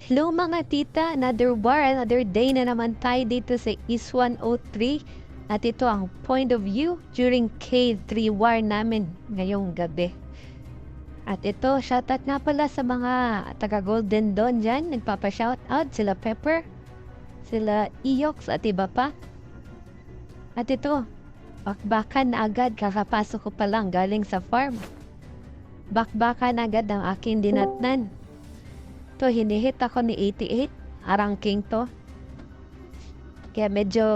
Hello mga tita, another war, another day na naman tayo dito sa East 103. At ito ang point of view during K3 war namin ngayong gabi. At ito, shoutout nga pala sa mga taga Golden Dawn dyan. Nagpapa-shoutout sila Pepper, sila Eox at iba pa. At ito, bakbakan na agad, kakapasok ko pa lang galing sa farm. Bakbakan agad ang aking dinatnan. To hinihit ako ni 88, arang king to. Kaya medyo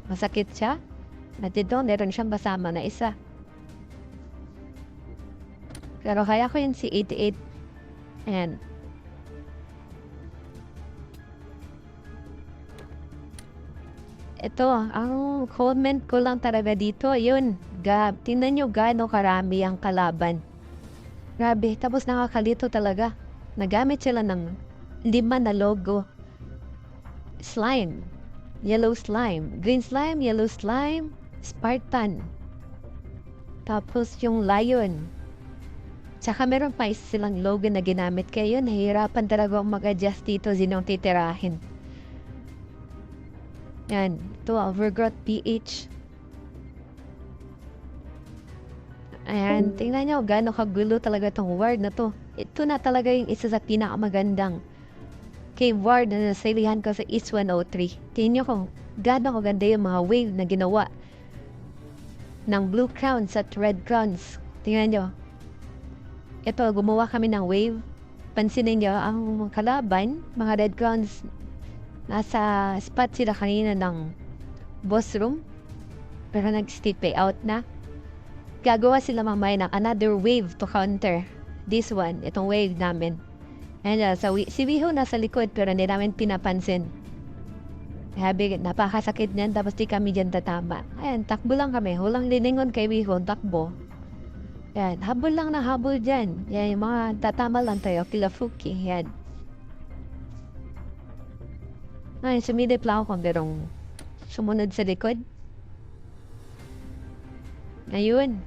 masakit siya. At ito, meron siyang kasama na isa. Pero kaya ko yun si 88. And ito, ang comment ko lang talaga dito, yun. Tingnan nyo gaano karami ang kalaban. Grabe, tapos nakakalito talaga. Nagamit sila ng 5 na logo. Slime. Yellow slime. Green slime, yellow slime, Spartan. Tapos yung lion. Tsaka meron pa silang logo na ginamit. Kaya yun, nahihirapan talaga akong mag-adjust dito sinong titirahin. Yan. Ito, Overgrowth PH. Ayan, tingnan nyo, gaano kagulo talaga itong word na to. Ito na talaga yung isa sa pinakamagandang cave ward na nasalihan ko sa East 103. Tingnan nyo kung gaano kaganda yung mga wave na ginawa ng blue crowns at red crowns. Tingnan nyo. Ito, gumawa kami ng wave. Pansinin nyo, ang kalaban, mga red crowns, nasa spot sila kanina ng boss room. Pero nag-state payout na. Gagawa sila mamaya ng another wave to counter this one, itong wave namin. And si Wiho nasa likod pero hindi namin pinapansin. Sabi, napakasakit niyan tapos di kami dyan tatama. Ayan, takbo lang kami. Hulang liningon kay Wiho, takbo. Ayan, habol lang na habol dyan. Yan, yung mga tatama lang tayo, kila Fuki. Yan. Ayan, sumidip lang ako merong sumunod sa likod. Ayun.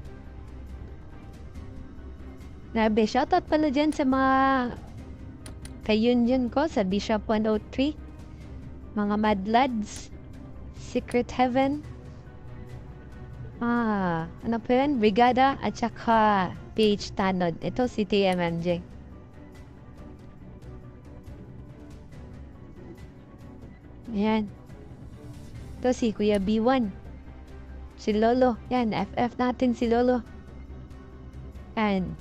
Grabe, shoutout pala dyan sa mga kayun ko sa Bishop 103. Mga Mad Lads, Secret Heaven, ano po yun? Brigada at saka PH Tanod. Ito si TMMJ. Ayan. Ito si Kuya B1. Si Lolo. Yan, FF natin si Lolo. And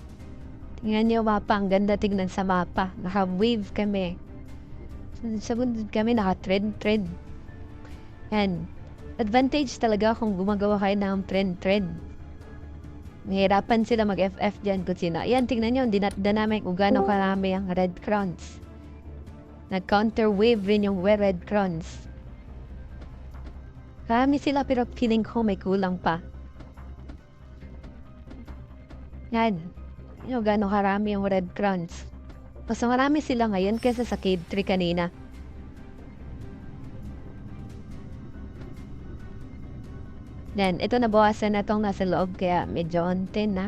tingnan niyo mapa, ang ganda tingnan sa mapa. Naka-wave kami. Sabunod kami, naka-trend. Yan. Advantage talaga kung gumagawa kayo ng trend. Mahirapan sila mag-FF dyan kung sino. Yan, tingnan niyo, dinatda namin kung gaano karami ang red crowns. Nag-counter wave rin yung red crowns. Karami sila pero feeling ko may kulang pa. Yan. Yung gano'ng karami yung red crowns. Mas marami sila ngayon kaysa sa Cave 3 kanina. Yan. Ito nabawasan na itong nasa loob kaya medyo onten na.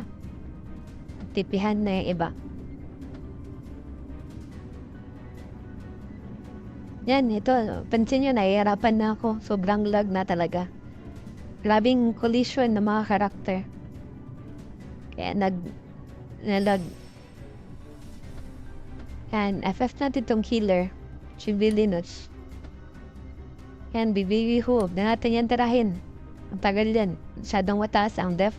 Tipihan na yung iba. Yan, ito. Pansin nyo, nahihirapan na ako. Sobrang lag na talaga. Grabing collision ng mga karakter. Kaya nalag. Yan, FF natin itong healer. Chibilinos. Yan, BBB Huwag na natin yan tirahin. Ang tagal yan. Masyadong mataas ang def.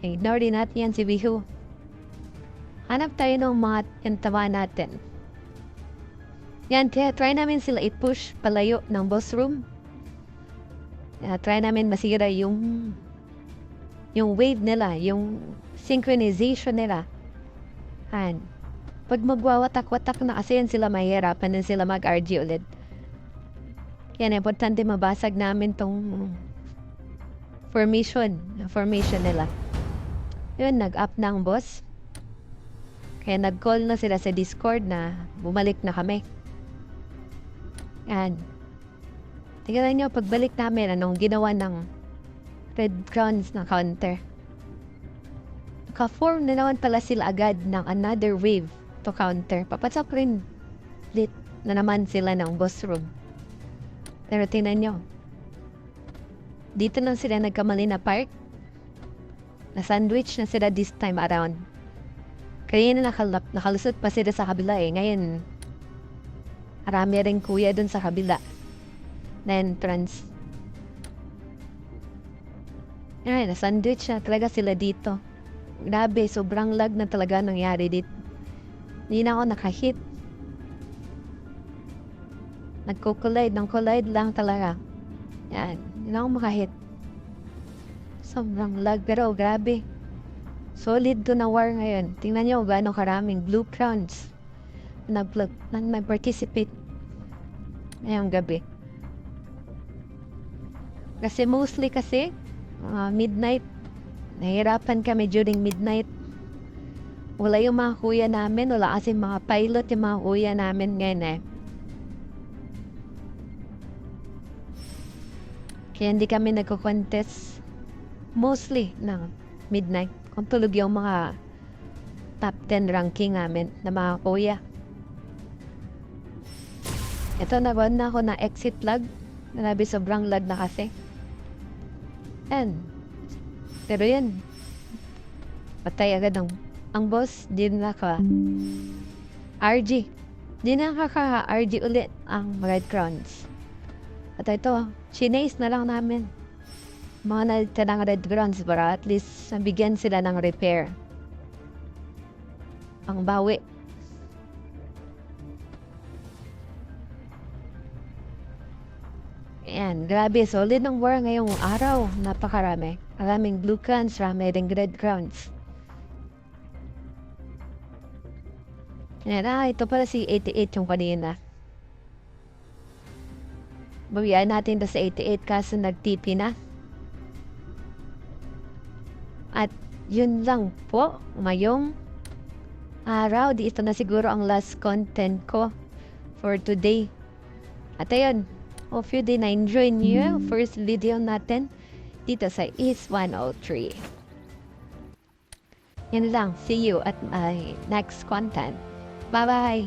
Ignore din natin yan si Bihu. Hanap tayo ng mga yantawa natin. Yan, kaya try namin sila i-push palayo ng boss room. Try namin masira yung wave nila, yung synchronization nila. Han. Pag magwawatak-watak na kasi yan sila, mahirapan na sila mag-RG ulit. Kaya importante mabasag namin tong formation nila. Yun, nag-up na ang boss. Kaya nag-call na sila sa Discord na bumalik na kami. Yan. Tingnan nyo, pagbalik namin, anong ginawa ng red crowns na counter. Naka-form na naman pala sila agad ng another wave to counter. Papatsok rin. split na naman sila ng boss room. Pero tingnan nyo, dito lang sila nagkamali na park. Na-sandwich na sila this time around. Kaya na nakalusot pa sila sa kabila eh. Ngayon, marami rin kuya dun sa kabila na entrance. Ay, na-sandwich na talaga sila dito. Grabe, sobrang lag na talaga nangyari dito. Hindi na ako nakahit. Nag-collide lang talaga. Yan, hindi na ako makahit. Sobrang lag, pero grabe. Solid to na war ngayon. Tingnan nyo gaano karaming blue crowns nag-participate ngayong gabi. Kasi mostly midnight. Nahirapan kami during midnight. Wala yung mga kuya namin. Wala kasi mga pilot yung mga kuya namin ngayon eh. Kaya hindi kami nagko-contest mostly ng midnight. Kung tulog yung mga top 10 ranking namin na mga kuya. Ito, nagawa na ako na exit lag. Grabe, sobrang lag na kasi. Pero yan, patay agad ang boss. Di RG. Di nakaka-RG ulit ang Red Crowns. At ito, chinase na lang namin. Mga nalitanang Red Crowns para at least nabigyan sila ng repair. Ang bawi. Ayan, grabe, solid ng war ngayong araw. Napakarami. Maraming blue crowns, marami ring red crowns. Ayan, ito pala si 88 yung kanina. Bawian natin sa 88 kaso nag-TP na. At yun lang po, ngayong araw. Ito na siguro ang last content ko for today. At ayun, hope you din na-enjoy niyo yung first video natin dito sa East 103. Yan lang. See you at my next content. Bye-bye!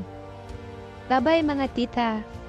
Bye-bye mga tita!